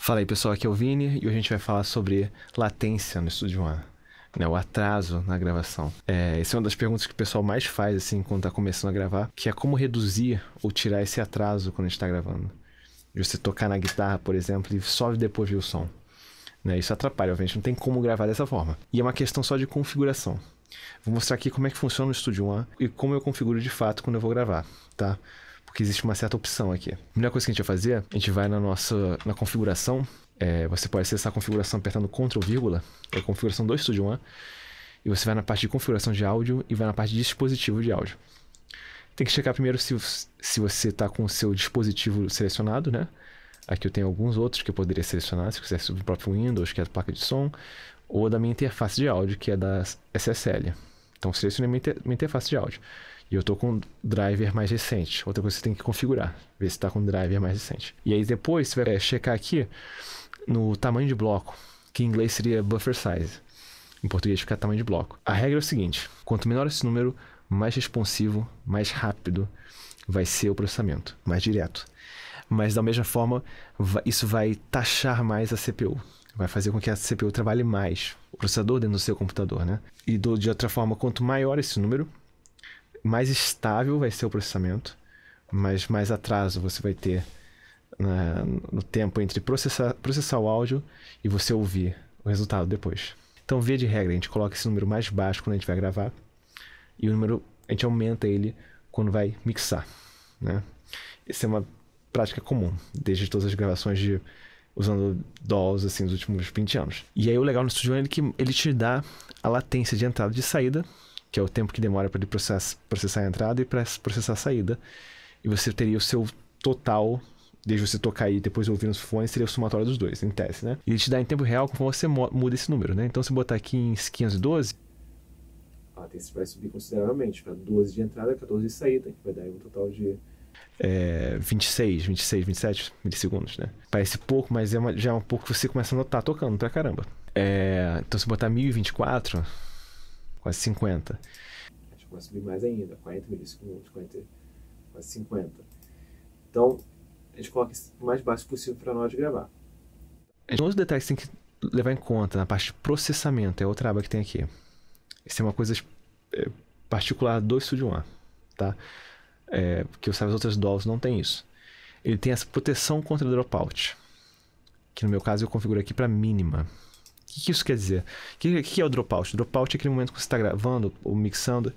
Fala aí pessoal, aqui é o Vini e hoje a gente vai falar sobre latência no Studio One, né, o atraso na gravação. Essa é uma das perguntas que o pessoal mais faz assim quando está começando a gravar, que é como reduzir ou tirar esse atraso quando a gente está gravando. De você tocar na guitarra, por exemplo, e só depois ver o som. Né, isso atrapalha, obviamente, não tem como gravar dessa forma. E é uma questão só de configuração. Vou mostrar aqui como é que funciona o Studio One e como eu configuro de fato quando eu vou gravar, tá? Porque existe uma certa opção aqui. A primeira coisa que a gente vai fazer, a gente vai na configuração. Você pode acessar a configuração apertando Ctrl, vírgula, é a configuração do Studio One. E você vai na parte de configuração de áudio e vai na parte de dispositivo de áudio. Tem que checar primeiro se você está com o seu dispositivo selecionado, né? Aqui eu tenho alguns outros que eu poderia selecionar, se quiser sobre o próprio Windows, que é a placa de som, ou da minha interface de áudio, que é da SSL. Então, selecionei minha interface de áudio. E eu estou com o driver mais recente. Outra coisa que você tem que configurar, ver se está com o driver mais recente. E aí depois você vai checar aqui no tamanho de bloco, que em inglês seria buffer size. Em português fica tamanho de bloco. A regra é o seguinte: quanto menor esse número, mais responsivo, mais rápido vai ser o processamento, mais direto. Mas da mesma forma, isso vai taxar mais a CPU. Vai fazer com que a CPU trabalhe mais, o processador dentro do seu computador, né? E de outra forma, quanto maior esse número, mais estável vai ser o processamento, mas mais atraso você vai ter no tempo entre processar o áudio e você ouvir o resultado depois. Então, via de regra, a gente coloca esse número mais baixo quando a gente vai gravar e o número, a gente aumenta ele quando vai mixar, né? Essa é uma prática comum, desde todas as gravações usando DAWs assim, nos últimos 20 anos. E aí o legal no Studio One é que ele te dá a latência de entrada e de saída, que é o tempo que demora para ele processar a entrada e para processar a saída. E você teria o seu total, desde você tocar e depois ouvir nos fones, seria o somatório dos dois, em tese, né? E ele te dá em tempo real conforme você muda esse número, né? Então, se botar aqui em 512, a latência vai subir consideravelmente para 12 de entrada e 14 de saída, que vai dar um total de 26, 27 milissegundos, né? Parece pouco, mas já é um pouco que você começa a notar tocando pra caramba. Então, se botar 1024... quase 50. A gente começa a subir mais ainda, 40 milissegundos, quase 50. Então, a gente coloca o mais baixo possível para na hora de gravar. Um dos detalhes que tem que levar em conta na parte de processamento é outra aba que tem aqui. Isso é uma coisa particular do Studio One, tá? Porque eu sabe, as outras DAWs não tem isso. Ele tem essa proteção contra dropout, que no meu caso eu configuro aqui para mínima. O que isso quer dizer? O que é o dropout? O dropout é aquele momento que você está gravando ou mixando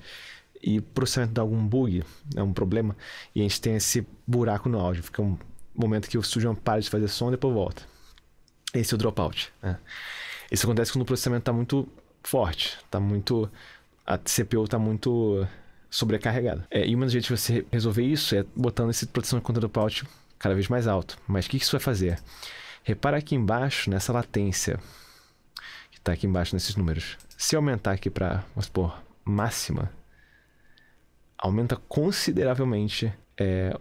e o processamento dá algum bug, um problema, e a gente tem esse buraco no áudio. Fica um momento que o Studio One para de fazer som e depois volta. Esse é o dropout, né? Isso acontece quando o processamento está muito forte, a CPU está muito sobrecarregada. E uma das jeitos de você resolver isso é botando essa proteção contra dropout cada vez mais alto. Mas o que isso vai fazer? Repara aqui embaixo nessa latência que está aqui embaixo nesses números. Se aumentar aqui para, vamos supor, máxima, aumenta consideravelmente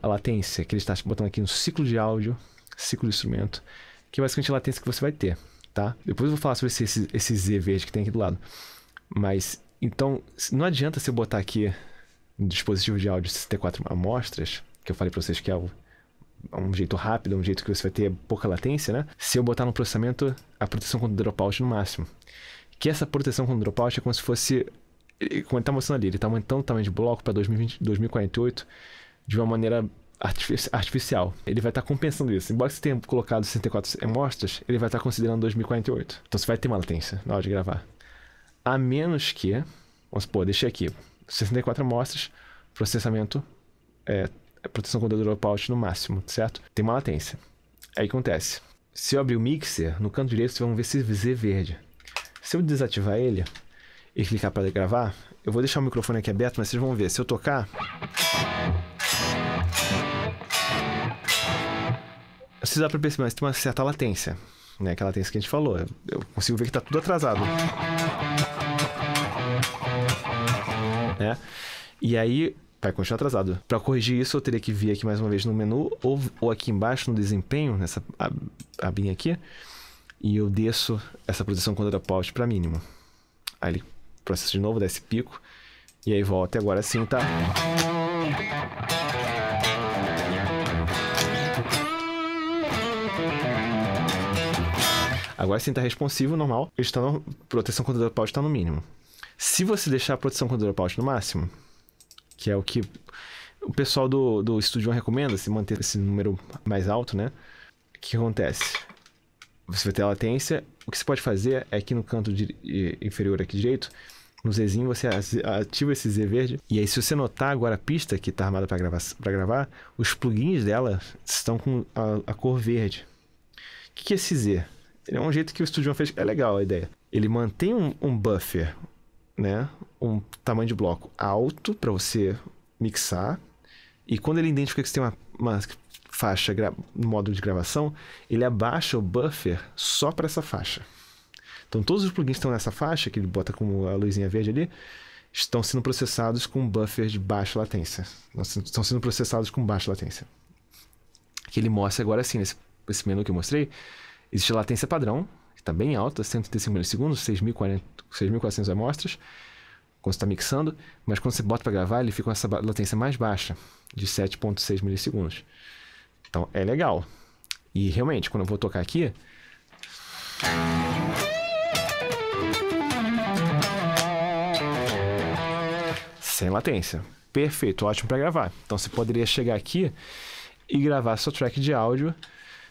a latência que ele está botando aqui no ciclo de áudio, ciclo de instrumento, que é basicamente a latência que você vai ter, tá? Depois eu vou falar sobre esse Z verde que tem aqui do lado. Mas, então, não adianta você botar aqui no dispositivo de áudio 64 amostras, que eu falei para vocês que é um jeito rápido, um jeito que você vai ter pouca latência, né? Se eu botar no processamento a proteção contra dropout no máximo. Que essa proteção contra dropout é como se fosse, como ele está mostrando ali, ele está aumentando o tamanho de bloco para 2048 de uma maneira artificial. Ele vai estar compensando isso. Embora você tenha colocado 64 amostras, ele vai estar considerando 2048. Então você vai ter uma latência na hora de gravar. A menos que, vamos supor, deixei aqui 64 amostras, processamento, proteção contra dropout no máximo, certo? Tem uma latência. Aí o que acontece? Se eu abrir o mixer, no canto direito vocês vão ver esse Z verde. Se eu desativar ele e clicar para gravar, eu vou deixar o microfone aqui aberto, mas vocês vão ver, se eu tocar, vocês dá para perceber, mas tem uma certa latência, né? Aquela latência que a gente falou. Eu consigo ver que está tudo atrasado. E aí vai continuar atrasado. Para corrigir isso, eu teria que vir aqui mais uma vez no menu ou aqui embaixo no desempenho, nessa abinha aqui, e eu desço essa proteção contra dropout para mínimo. Aí ele processa de novo, dá esse pico, e aí volta, e agora sim tá. Agora sim tá responsivo, normal, proteção contra dropout está no mínimo. Se você deixar a proteção contra dropout no máximo, que é o que o pessoal do Studio One recomenda, se manter esse número mais alto, né? O que acontece? Você vai ter a latência. O que você pode fazer é aqui no canto inferior aqui direito, no Zzinho, você ativa esse Z verde. E aí, se você notar agora a pista que está armada para gravar, os plugins dela estão com a cor verde. O que é esse Z? Ele é um jeito que o Studio One fez. É legal a ideia. Ele mantém um buffer, né? Um tamanho de bloco alto para você mixar. E quando ele identifica que você tem uma faixa no módulo de gravação, ele abaixa o buffer só para essa faixa. Então todos os plugins que estão nessa faixa, que ele bota com a luzinha verde ali, estão sendo processados com buffer de baixa latência. Estão sendo processados com baixa latência. Que ele mostra agora assim, nesse menu que eu mostrei, existe a latência padrão, que está bem alta, 135 milissegundos, 6.400 amostras, quando você está mixando, mas quando você bota para gravar, ele fica com essa latência mais baixa, de 7.6 milissegundos. Então é legal. E realmente, quando eu vou tocar aqui, sem latência. Perfeito, ótimo para gravar. Então você poderia chegar aqui e gravar seu track de áudio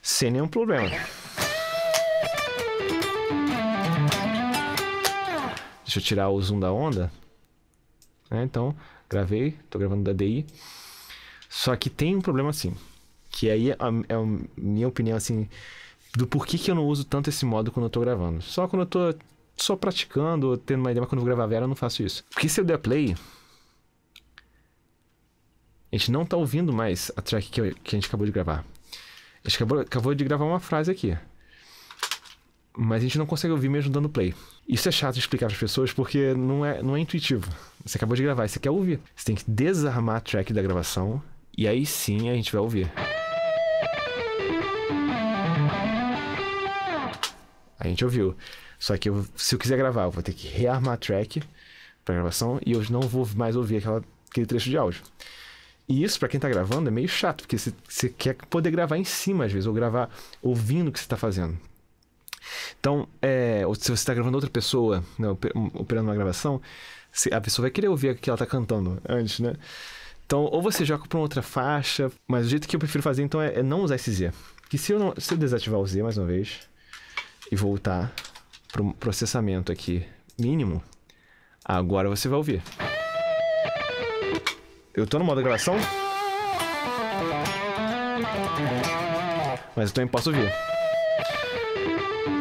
sem nenhum problema. Deixa eu tirar o zoom da onda. Então, gravei, tô gravando da DI. Só que tem um problema assim, que aí é a minha opinião assim, do porquê que eu não uso tanto esse modo quando eu tô gravando. Só quando eu tô só praticando, tendo uma ideia, mas quando eu vou gravar Vera eu não faço isso. Porque se eu der play, a gente não tá ouvindo mais a track que a gente acabou de gravar. A gente acabou de gravar uma frase aqui, mas a gente não consegue ouvir mesmo dando play. Isso é chato de explicar para as pessoas porque não é intuitivo. Você acabou de gravar e você quer ouvir. Você tem que desarmar a track da gravação e aí sim a gente vai ouvir. A gente ouviu. Só que se eu quiser gravar, eu vou ter que rearmar a track para gravação e eu não vou mais ouvir aquele trecho de áudio. E isso, para quem tá gravando, é meio chato, porque você quer poder gravar em cima, às vezes, ou gravar ouvindo o que você tá fazendo. Então, ou se você está gravando outra pessoa, né, operando uma gravação, a pessoa vai querer ouvir o que ela está cantando antes, né? Então, ou você joga para uma outra faixa, mas o jeito que eu prefiro fazer, então, é não usar esse Z. Porque se eu desativar o Z mais uma vez e voltar para o processamento aqui mínimo, agora você vai ouvir. Eu estou no modo gravação, mas eu também posso ouvir.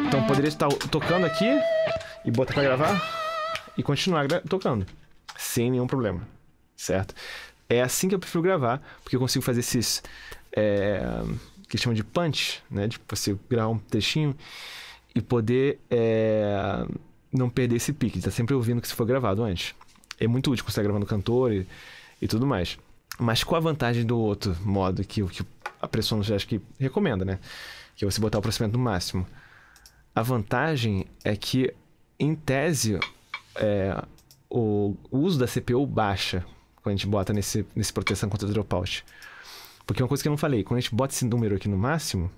Então eu poderia estar tocando aqui e botar para gravar e continuar tocando, sem nenhum problema, certo? É assim que eu prefiro gravar, porque eu consigo fazer esses que chamam de punch, né? De você gravar um trechinho e poder não perder esse pique, tá sempre ouvindo o que foi gravado antes. É muito útil quando você está gravando cantor e tudo mais. Mas com a vantagem do outro modo que a Presonus acho que recomenda, né? Que é você botar o processamento no máximo. A vantagem é que, em tese, o uso da CPU baixa quando a gente bota nesse proteção contra dropout. Porque uma coisa que eu não falei, quando a gente bota esse número aqui no máximo,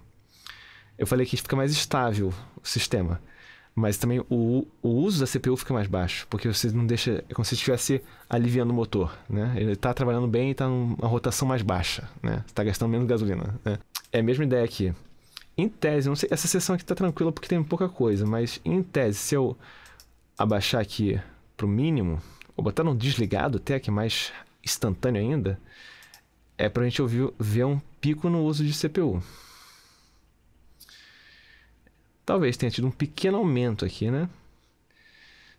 eu falei que fica mais estável o sistema. Mas também o uso da CPU fica mais baixo, porque você não deixa... É como se estivesse aliviando o motor, né? Ele está trabalhando bem e está numa rotação mais baixa, né? Você está gastando menos gasolina, né? É a mesma ideia aqui. Em tese, não sei, essa seção aqui está tranquila porque tem pouca coisa, mas em tese, se eu abaixar aqui para o mínimo, ou botar no desligado até, que é mais instantâneo ainda, é para a gente ver um pico no uso de CPU. Talvez tenha tido um pequeno aumento aqui, né?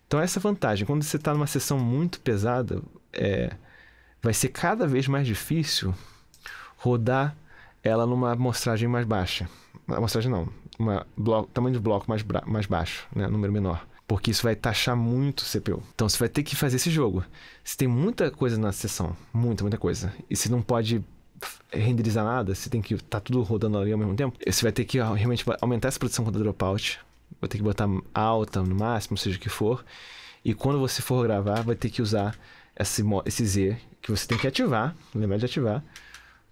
Então essa vantagem, quando você está numa sessão muito pesada, vai ser cada vez mais difícil rodar ela numa amostragem mais baixa. Amostragem não, tamanho de bloco mais baixo, né? Número menor. Porque isso vai taxar muito o CPU. Então você vai ter que fazer esse jogo. Você tem muita coisa na sessão, muita coisa. E você não pode renderizar nada, você tem que estar tudo rodando ali ao mesmo tempo. Você vai ter que realmente aumentar essa produção contra dropout. Vai ter que botar alta no máximo, seja o que for. E quando você for gravar, vai ter que usar esse Z que você tem que ativar, lembrar de ativar,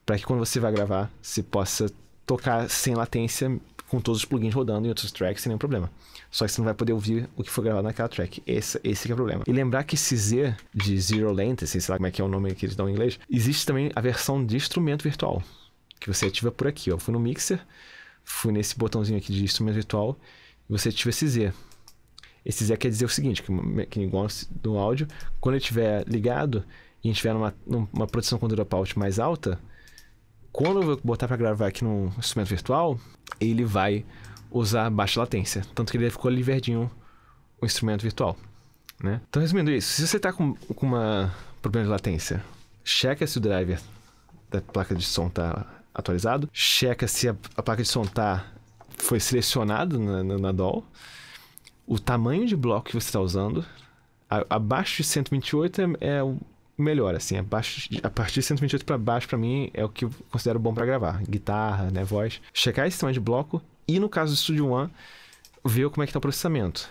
para que quando você vai gravar, você possa tocar sem latência, com todos os plugins rodando em outros tracks sem nenhum problema. Só que você não vai poder ouvir o que foi gravado naquela track. Esse que é o problema. E lembrar que esse Z de Zero Latency, sei lá como é que é o nome que eles dão em inglês, existe também a versão de instrumento virtual, que você ativa por aqui, ó. Eu fui no mixer, fui nesse botãozinho aqui de instrumento virtual, e você ativa esse Z. Esse Z quer dizer o seguinte, que igual do áudio, quando ele estiver ligado e a gente estiver numa produção com dropout mais alta, quando eu vou botar para gravar aqui no instrumento virtual, ele vai usar baixa latência. Tanto que ele ficou ali verdinho o instrumento virtual, né? Então, resumindo isso, se você está com uma problema de latência, checa se o driver da placa de som está atualizado, checa se a placa de som foi selecionado na DAW, o tamanho de bloco que você está usando. Abaixo de 128 é o melhor, assim. A partir de 128 para baixo, para mim, é o que eu considero bom para gravar. Guitarra, né, voz. Checar esse tamanho de bloco e, no caso do Studio One, ver como é que está o processamento.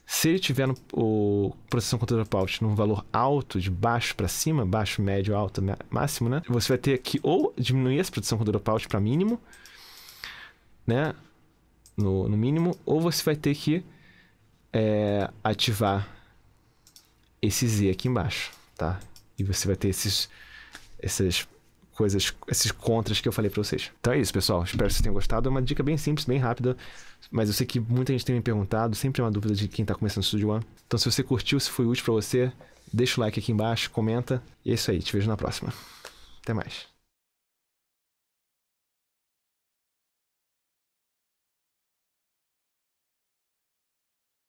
Se ele tiver o processamento com dropout num valor alto, de baixo para cima, baixo, médio, alto, máximo, né? Você vai ter que ou diminuir essa produção com dropout para mínimo, né? No mínimo, ou você vai ter que ativar esse Z aqui embaixo, tá? E você vai ter essas coisas, esses contras que eu falei pra vocês. Então é isso, pessoal. Espero que vocês tenham gostado. É uma dica bem simples, bem rápida, mas eu sei que muita gente tem me perguntado, sempre é uma dúvida de quem tá começando o Studio One. Então se você curtiu, se foi útil pra você, deixa o like aqui embaixo, comenta. E é isso aí, te vejo na próxima. Até mais.